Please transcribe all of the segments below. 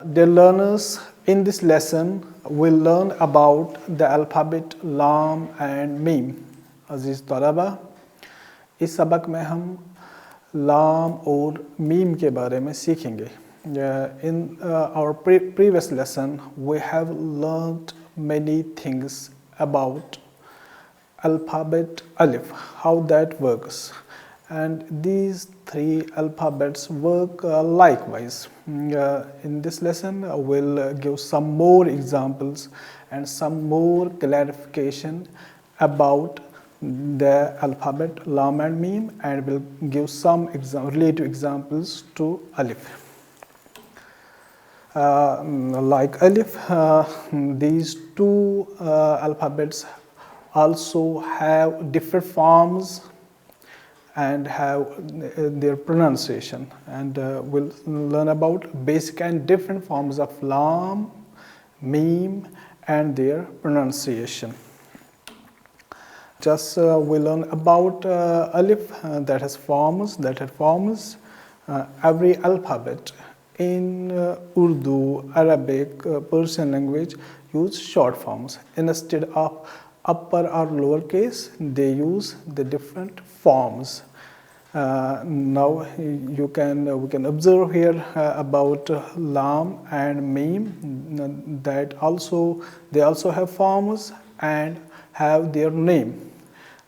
Dear learners, in this lesson, we'll learn about the alphabet Laam and Miim. अजीज़ तलबा, इस सबक में हम लाम और मीम के बारे में सीखेंगे. In our previous lesson, we have learned many things about alphabet Alif, how that works. And these three alphabets work likewise. In this lesson, we'll give some more examples and some more clarification about the alphabet Laam and Miim, and we'll give some relative examples to Alif. Like Alif, these two alphabets also have different forms and have their pronunciation, and we'll learn about basic and different forms of Laam, Miim and their pronunciation. Just we learn about Alif that has forms, every alphabet in Urdu, Arabic, Persian language use short forms. Instead of upper or lower case, they use the different forms. Now we can observe here about Laam and Miim that they also have forms and have their name.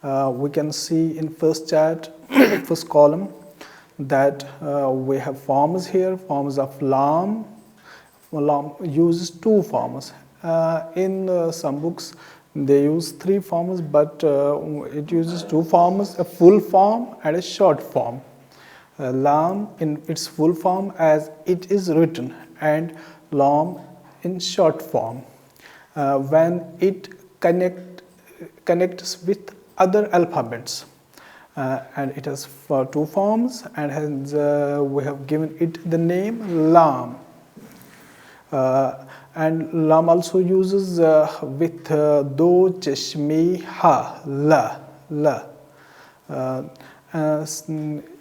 We can see in first chart, first column, that we have forms here, forms of Laam. Laam uses two forms. In some books they use three forms, but it uses two forms, a full form and a short form. Laam in its full form as it is written, and Laam in short form. When it connects with other alphabets, and it has two forms, and hence we have given it the name Laam. And Laam also uses with do, chashmi, ha, la.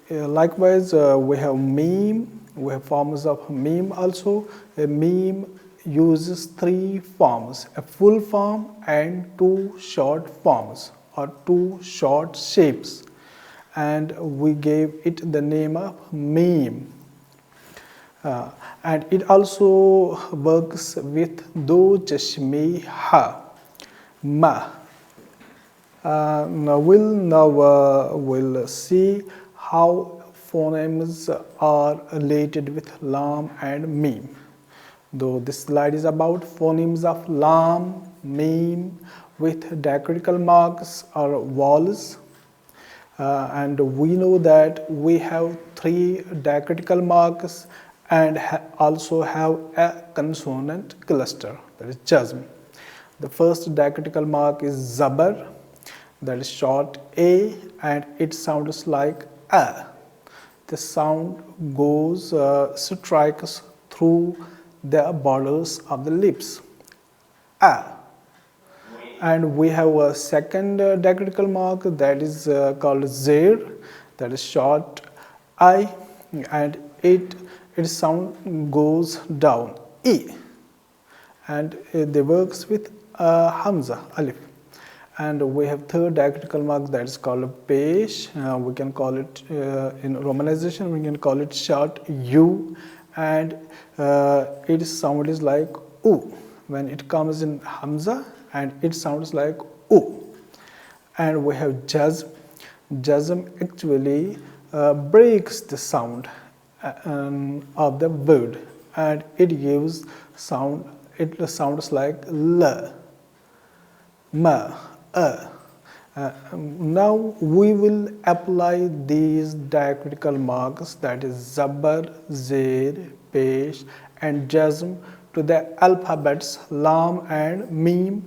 Likewise, we have Miim. We have forms of Miim also. A Miim uses three forms, a full form and two short forms or two short shapes, and we gave it the name of Miim. And it also works with do, chashmi, ha, ma. Now we'll see how phonemes are related with Laam and Miim. Though this slide is about phonemes of Laam, Miim with diacritical marks or vowels. And we know that we have three diacritical marks and also have a consonant cluster, that is jazm. The first diacritical mark is zabar, that is short a, and it sounds like a. The sound goes strikes through the borders of the lips, a. And we have a second diacritical mark that is called zair, that is short I, and its sound goes down, e, and they works with hamza, alif. And we have third diacritical mark that is called pesh. We can call it in romanization, we can call it short u, and its sound is like u when it comes in hamza, and it sounds like u. And we have jazm. Jazm actually breaks the sound of the word, and it gives sound. It sounds like la, ma, a. Now we will apply these diacritical marks, that is zabar, zair, pesh and jazm, to the alphabets Laam and Miim,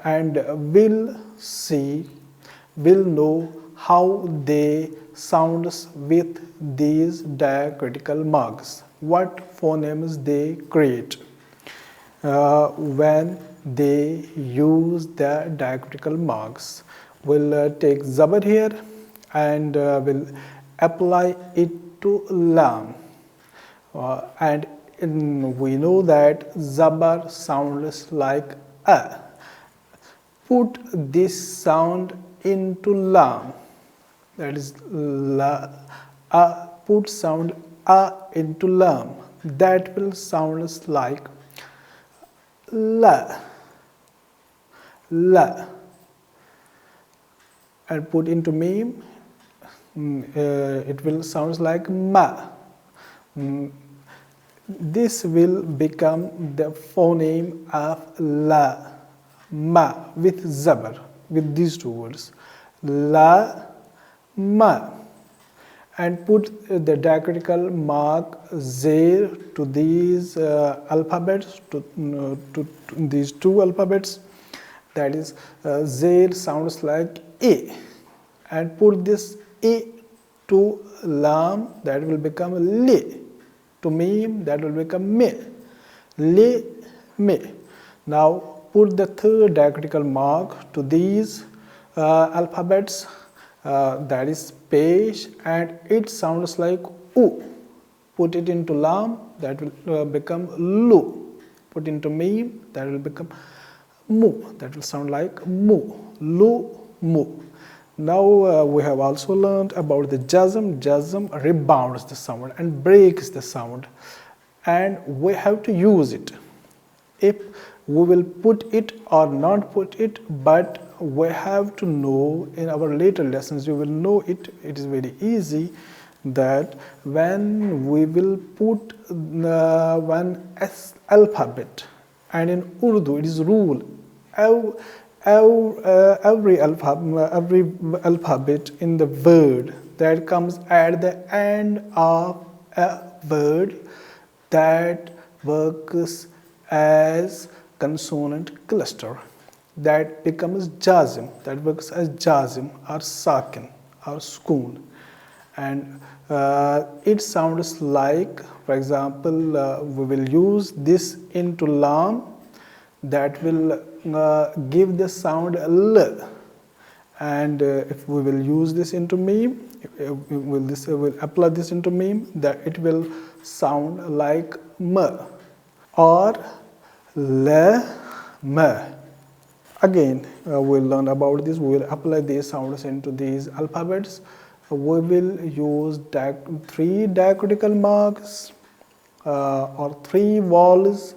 and we'll know how they sounds with these diacritical marks, what phonemes they create when they use the diacritical marks. We'll take zabar here and we'll apply it to Laam, and we know that zabar sounds like a. Put this sound into lam, that is la, a. Put sound a into lam, that will sound like la, la. And put into Miim, it will sound like ma. This will become the phoneme of la, ma, with zabar, with these two words, la, ma. And put the diacritical mark zer to these alphabets, to these two alphabets, that is zer sounds like a, and put this a to lam, that will become le, to Miim, that will become me, le, me. Now put the third diacritical mark to these alphabets, that is pesh, and it sounds like u. Put it into lam, that will become lu. Put into Miim, that will become mu, that will sound like mu, lu, mu. Now we have also learned about the jazm. Jazm rebounds the sound and breaks the sound, and we have to use it. If we will put it or not put it, but we have to know in our later lessons, you will know it. It is very easy that when we will put one alphabet, and in Urdu it is rule, every alphabet in the word that comes at the end of a word, that works as consonant cluster, that becomes jazm, that works as jazm or sakin or sukoon. And it sounds like, for example, we will use this into lam, that will give the sound l. And if we will use this into Miim, will apply this into Miim, that it will sound like m or la, ma. Again, we'll learn about this. We will apply these sounds into these alphabets. We will use three diacritical marks or three vowels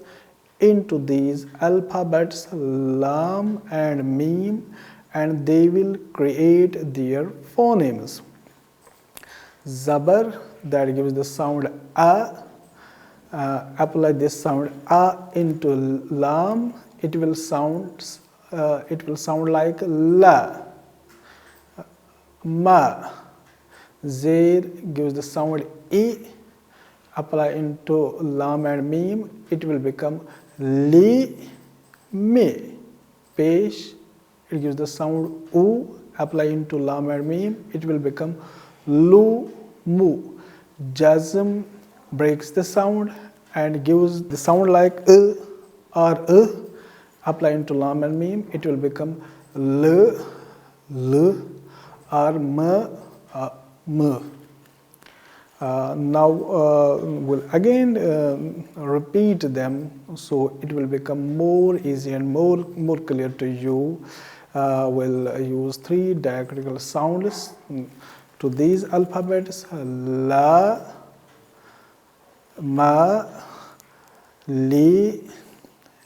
into these alphabets Lam and Miim, and they will create their phonemes. Zabar, that gives the sound a. Apply this sound a into Lam, it will sound like la. Ma. Zer gives the sound e. Apply into Lam and Miim, it will become li, me. Pesh, it gives the sound u. Apply into Lam and Miim, it will become lu, mu. Jazm breaks the sound and gives the sound like or Apply into Lam and Miim, it will become l, or m, m. Now we'll again repeat them, so it will become more easy and more clear to you. We'll use three diacritical sounds to these alphabets: la, ma, li,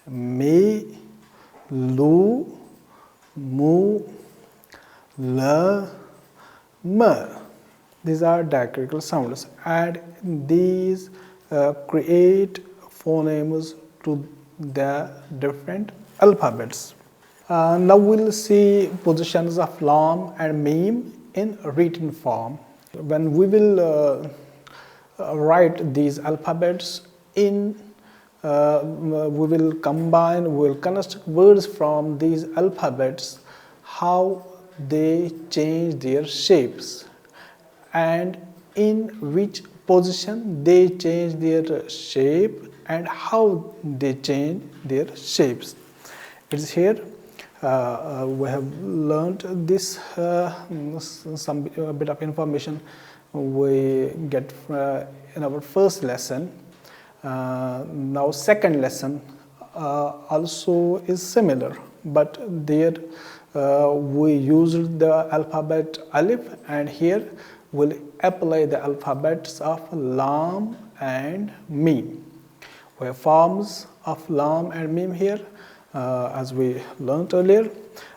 mi, lu, mu, la, ma. These are diacritical sounds, and these create phonemes to the different alphabets. Now we'll see positions of Lam and Miim in written form. When we will write these alphabets in, we will construct words from these alphabets, how they change their shapes, and in which position they change their shape, and how they change their shapes. It is here. We have learned this, some bit of information we get in our first lesson. Now second lesson also is similar, but there we used the alphabet Alif, and here we'll apply the alphabets of Laam and Miim. We have forms of Laam and Miim here, as we learned earlier,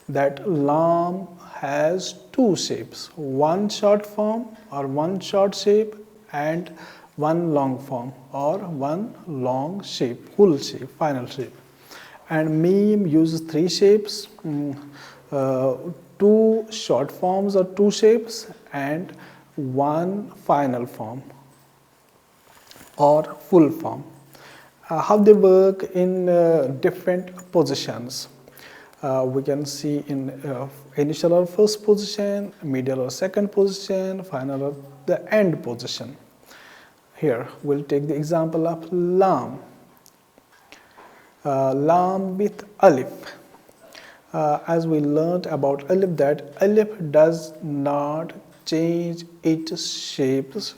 that Laam has two shapes, one short form or one short shape and one long form or one long shape, full shape, final shape. And Miim uses three shapes, two short forms or two shapes and one final form or full form. How they work in different positions. We can see in initial or first position, middle or second position, final or the end position. Here we'll take the example of Laam. Laam with Alif. As we learned about Alif, that Alif does not change its shapes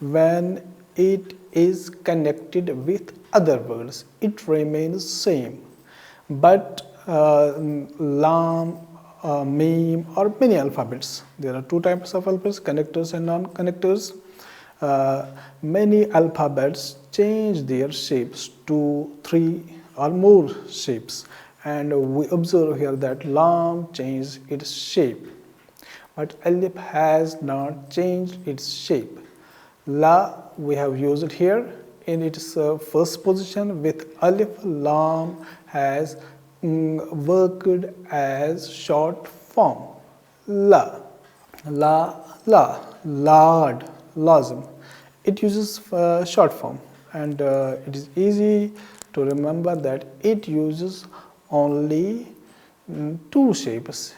when it is connected with other words. It remains same. But Laam, Miim, or many alphabets. There are two types of alphabets, connectors and non-connectors. Many alphabets change their shapes to three or more shapes, and we observe here that Laam changed its shape, but Alif has not changed its shape. La we have used it here in its first position with Alif. Laam has worked as short form. La, lard, lazim. It uses short form, and it is easy to remember that it uses only two shapes,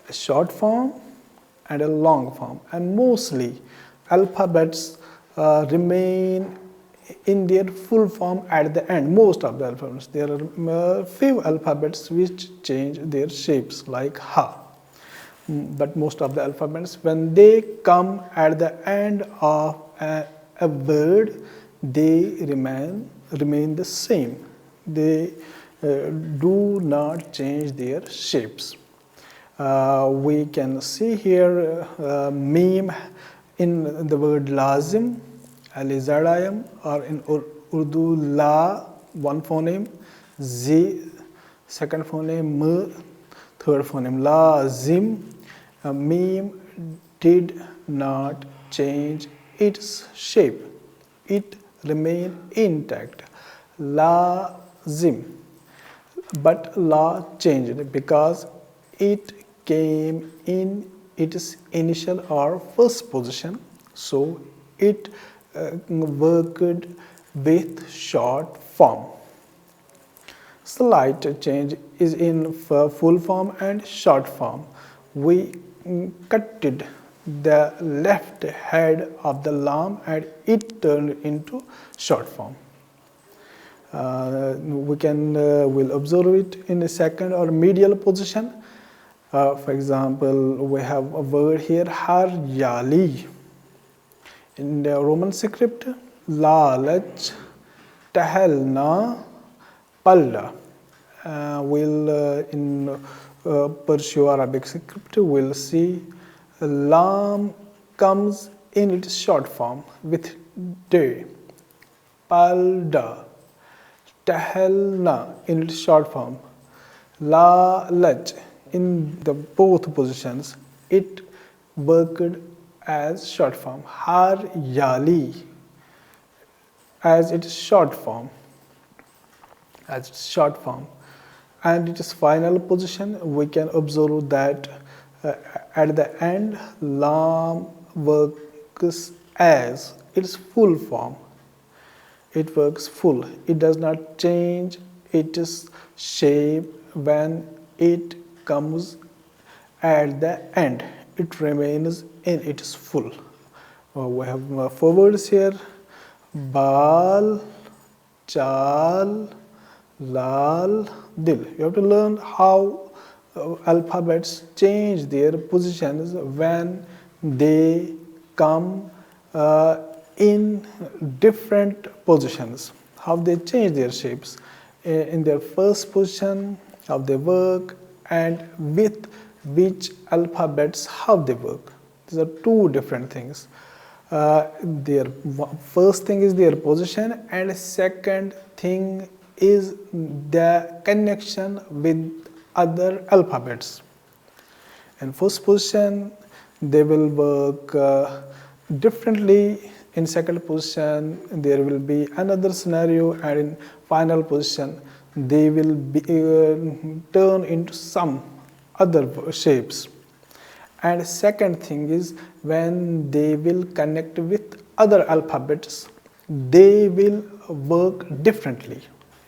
a short form and a long form, and mostly alphabets remain in their full form at the end. Most of the alphabets, there are few alphabets which change their shapes like Ha, but most of the alphabets, when they come at the end of a word, they remain the same. They do not change their shapes. We can see here Miim in the word lazim, alizadayam, or in Urdu la, one phoneme, z, second phoneme, m, third phoneme, lazim. Miim did not change its shape. It remained intact. Lazim. But La changed because it came in its initial or first position, so it worked with short form. Slight change is in full form and short form. We cutted the left head of the Laam and it turned into short form. We'll observe it in a second or medial position. For example, we have a word here, haryali. In the Roman script, lalach, tahelna, palda. In Perso-Arabic script, we'll see Laam comes in its short form with day, palda, tahelna in its short form, la laj in the both positions. It worked as short form, har yali as its short form, and its final position. We can observe that at the end Laam works as its full form. It works full. It does not change its shape when it comes at the end. It remains in its full. We have four words here: Bal, Chal, Lal, Dil. You have to learn how alphabets change their positions when they come in different positions. how they change their shapes in their first position, how they work, and with which alphabets how they work. These are two different things. Their first thing is their position, and second thing is the connection with other alphabets. In first position, they will work differently. In second position, there will be another scenario, and in final position, they will be turn into some other shapes. And second thing is, when they will connect with other alphabets, they will work differently.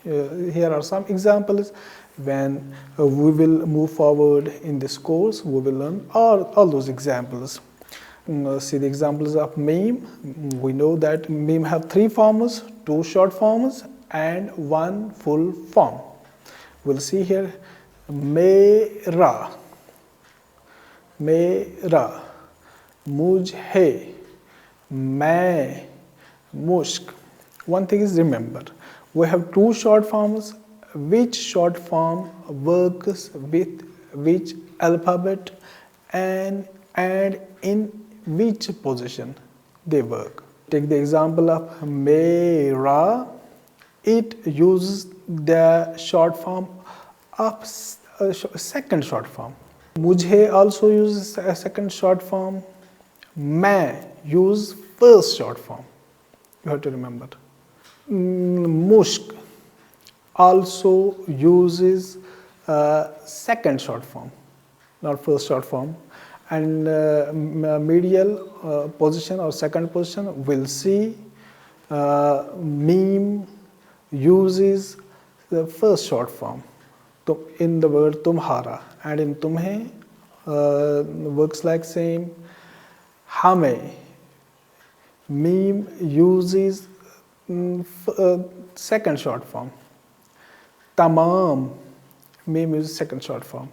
Here are some examples. When we will move forward in this course, we will learn all those examples. See the examples of Miim. We know that Miim have three forms, two short forms and one full form. We'll see here Mera, Mera, Mujhe, Main, Mushk. One thing is, remember, we have two short forms. Which short form works with which alphabet and in which position they work. Take the example of Mera. It uses the short form of second short form. Mujhe also uses a second short form. Main use first short form. You have to remember. Mushk also uses second short form, not first short form. And medial position or second position, we'll see Miim uses the first short form in the word tumhara, and in tumhe works like same. Hame, Miim uses second short form. Tamam, Miim uses second short form.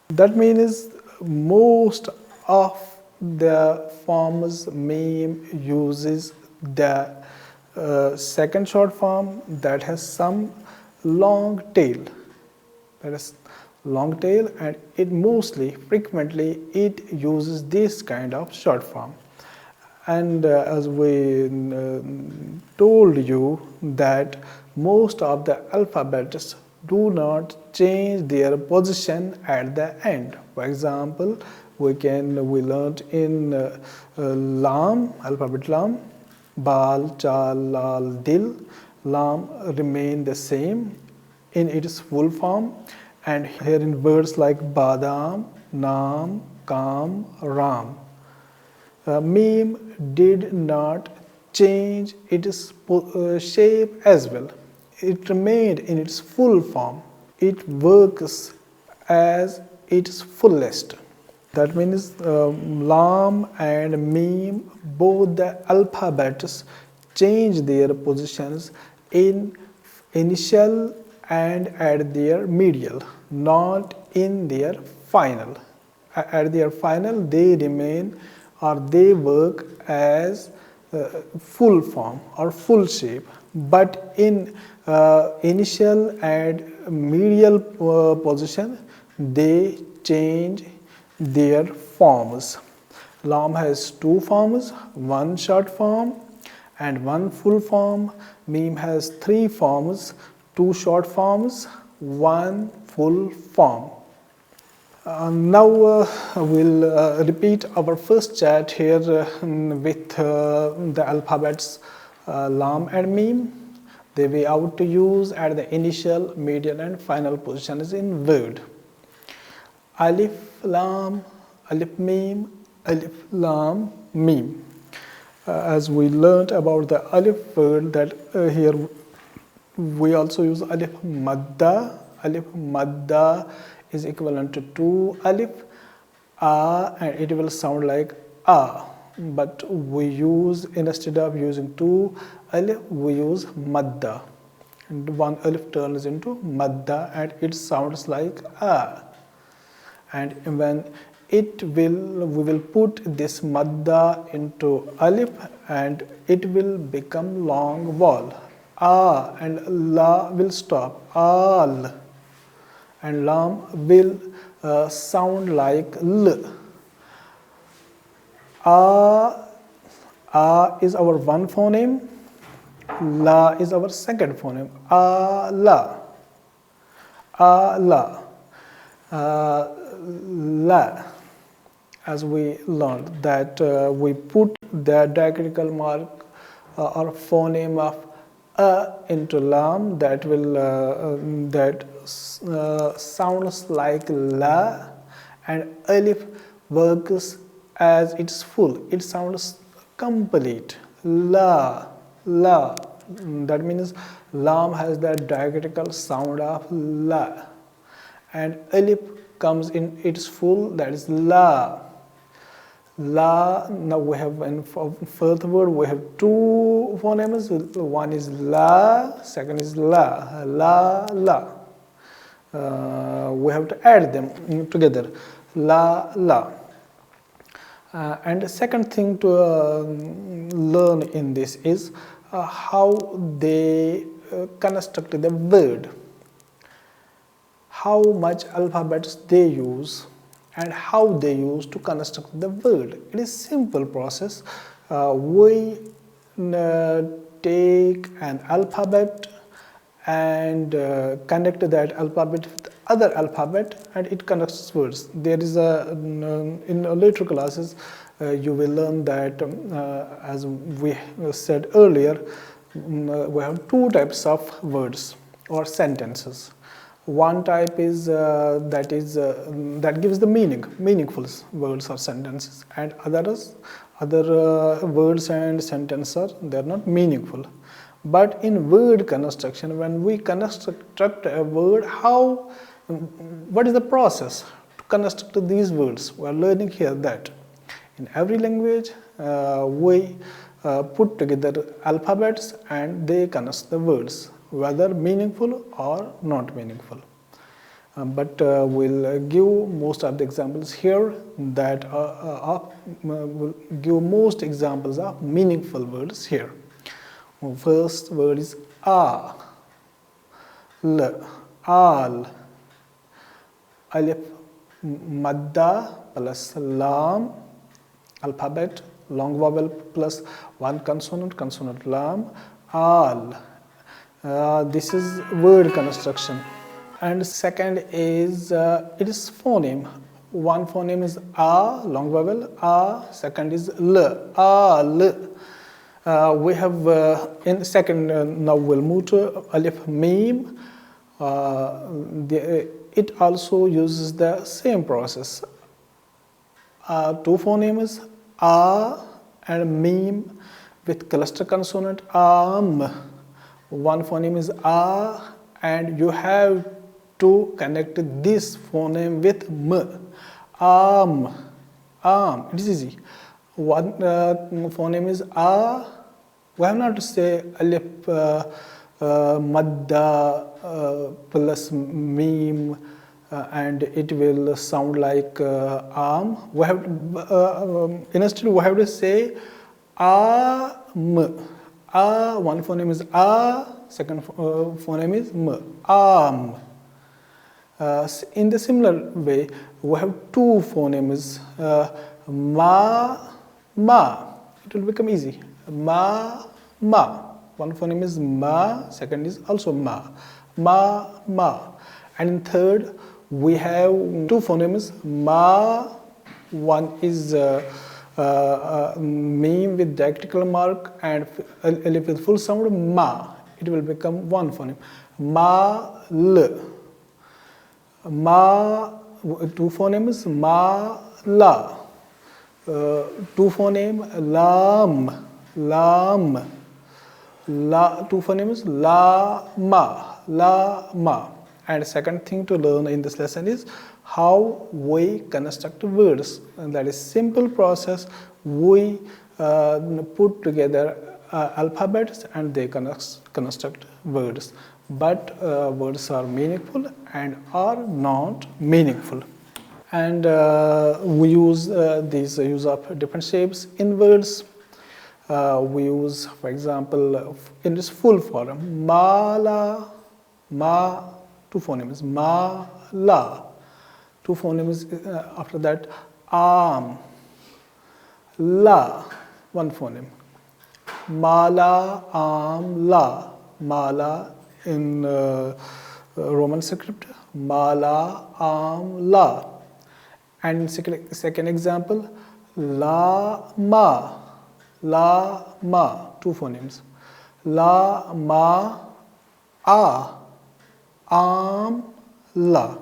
That means most of the forms Miim uses the second short form that has some long tail. That is long tail, and it mostly, frequently, it uses this kind of short form. And as we told you that most of the alphabets do not change their position at the end. For example, we learned in Laam, alphabet Laam, Bal, Chal, Lal, Dil. Laam remain the same in its full form, and here in words like Badam, Naam, Kam, Ram. Miim did not change its shape as well. It remained in its full form. It works as its fullest. That means Laam and Miim, both the alphabets change their positions in initial and at their medial, not in their final. At their final, they remain or they work as full form or full shape, but in initial and medial position, they change their forms. Laam has two forms, one short form and one full form. Miim has three forms, two short forms, one full form. Now we'll repeat our first chat here with the alphabets Laam and Miim. They way out to use at the initial, medial and final positions in word. Alif, Laam, Alif, Miim, Alif, Laam, Miim. As we learnt about the Alif word, that here we also use Alif Madda. Alif Madda is equivalent to 2 alif, and it will sound like a. But we use, instead of using 2 alif, we use madda. And 1 alif turns into madda and it sounds like a. And when we will put this madda into alif and it will become long vowel. and la will stop, al, and lam will sound like l. A is our one phoneme, la is our second phoneme, la, la, la. As we learned that we put the diacritical mark or phoneme of into lam, that will sounds like la, and alif works as its full. It sounds complete, la, la. That means lam has the diacritical sound of la, and alif comes in its full, that is la. La. Now we have in fourth word we have two phonemes. One is la, second is la, la, la. We have to add them together, la, la. And the second thing to learn in this is how they construct the word, how much alphabets they use, and how they use to construct the word. It is simple process. We take an alphabet and connect that alphabet with other alphabet, and it connects words. There is in later classes you will learn that as we said earlier, we have two types of words or sentences. One type is that gives the meaningful words or sentences, and other words and sentences they are not meaningful. But in word construction, when we construct a word, what is the process to construct these words? We are learning here that in every language we put together alphabets and they construct the words, whether meaningful or not meaningful. But we'll give most of the examples here that will give most examples of meaningful words here. First word is a, l, al, alif, madda plus lam, alphabet, long vowel plus one consonant lam, al. This is word construction. And second is it is phoneme. One phoneme is a, long vowel a, second is l, al. We have in second, now we'll move to alif, Miim. It also uses the same process. Two phonemes a and Miim with cluster consonant am. One phoneme is a, and you have to connect this phoneme with m. Am. It is easy. One phoneme is a. We have not to say alif madda plus Miim and it will sound like am. We have instead we have to say am. One phoneme is a, second phoneme is m. Am. In the similar way, we have two phonemes, ma. It will become easy. Ma. One phoneme is ma, second is also ma. And in third, we have two phonemes, ma. One is Miim with diacritical mark and alif with full sound, ma. It will become one phoneme, ma, l. Ma, two phonemes, ma, la. Two phoneme, lam. Two phonemes, la, ma. And second thing to learn in this lesson is how we construct words. And that is simple process. We put together alphabets and they construct words. But words are meaningful and are not meaningful. And we use these use of different shapes in words. we use, for example, in its full form, mala, ma, two phonemes, ma, la, two phonemes, after that, am, la, one phoneme, mala, am, la, mala in Roman script, mala, am, la. And second example, la, ma, two phonemes, la, ma, a, am, la,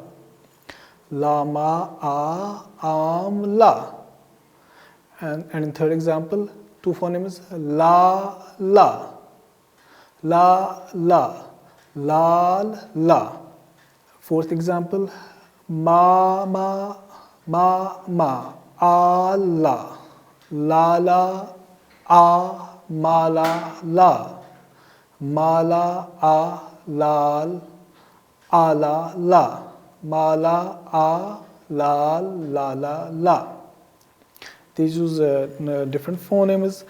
la, ma, a, am, la. And in third example, two phonemes, la, lal, la. Fourth example, ma, Allah, lala, a, mala, la, mala, a, lal, ala, la, mala, a, lal, lala, la. These use different phonemes,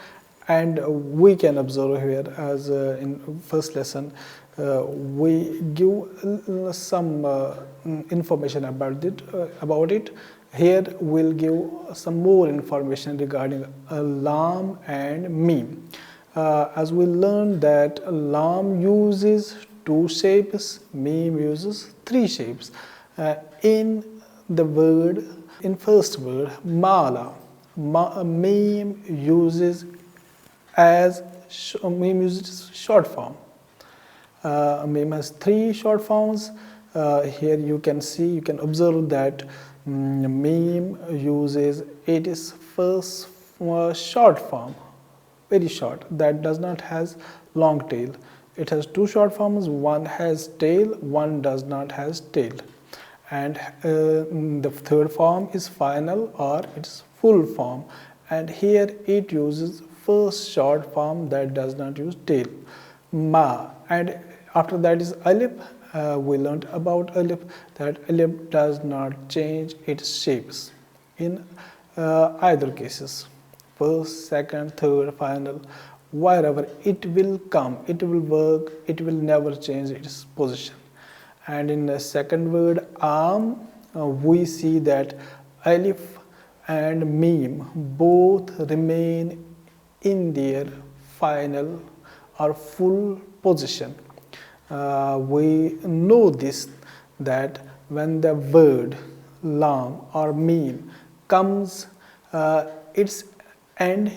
and we can observe here, as in first lesson, we give some information about it. Here we'll give some more information regarding Laam and Miim. As we learned that Laam uses two shapes, Miim uses three shapes. In first word, mala, Miim uses short form. Miim has three short forms. Here you can observe that Miim uses its first short form, very short, that does not has long tail. It has two short forms, one has tail, one does not has tail. And the third form is final, or its full form, and here it uses first short form that does not use tail, ma. And after that is Alif. We learned about Alif, that Alif does not change its shapes in either cases, first, second, third, final, wherever it will come, it will work, it will never change its position. And in the second word, am, we see that Alif and Miim both remain in their final or full position. We know this, that when the word Laam or Miim comes its end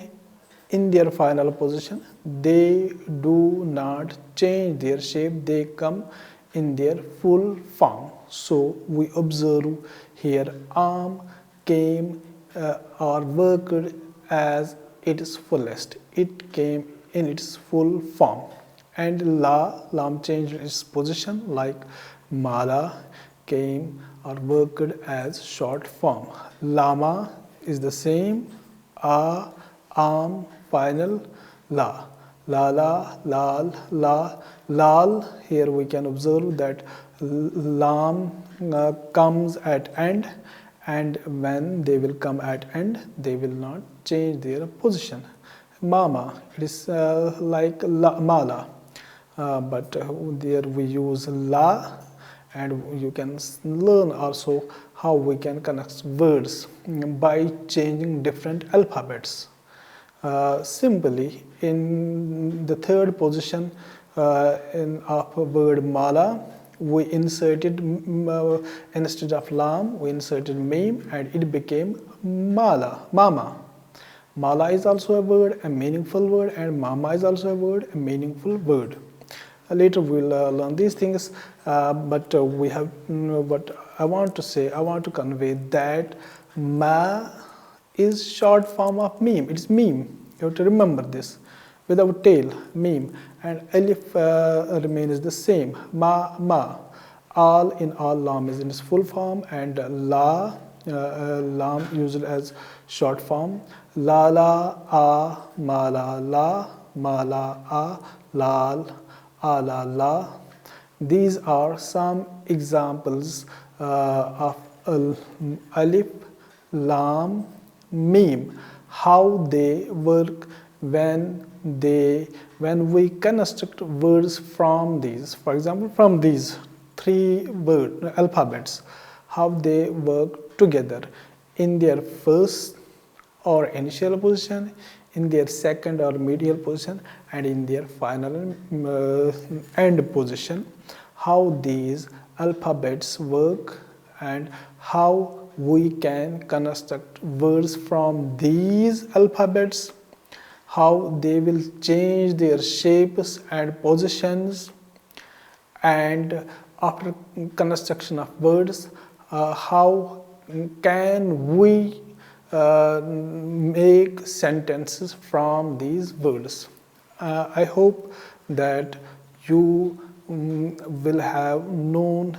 in their final position, they do not change their shape, they come in their full form. So we observe here am came or worked as its fullest, it came in its full form. And Laam changed its position, like mala came or worked as short form. Lama is the same, a, am, final, la, lala, lal, la, lal. Here we can observe that Laam comes at end, and when they will come at end, they will not change their position. Mama, it is like mala. But there we use la, and you can learn also how we can connect words by changing different alphabets. Simply, in the third position in our word mala, we inserted instead of Laam, we inserted Miim, and it became mala, mama. Mala is also a word, a meaningful word, and mama is also a word, a meaningful word. Later we will learn these things, but I want to convey that ma is short form of Miim. It's Miim. You have to remember this. Without tail, Miim, and Alif remains the same. Ma. All in all, Laam is in its full form, and Laam used as short form. Lala, a, mala, la, mala, a, lal, ala, la. These are some examples of Alif, Laam, Miim, how they work when we construct words from these, for example, from these three word alphabets, how they work together in their first or initial position, in their second or medial position, and in their final end position, how these alphabets work and how we can construct words from these alphabets, how they will change their shapes and positions, and after construction of words, how can we make sentences from these words. I hope that you will have known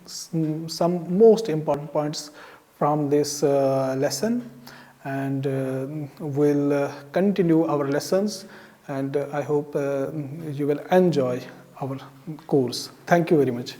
some most important points from this lesson, and we'll continue our lessons, and I hope you will enjoy our course. Thank you very much.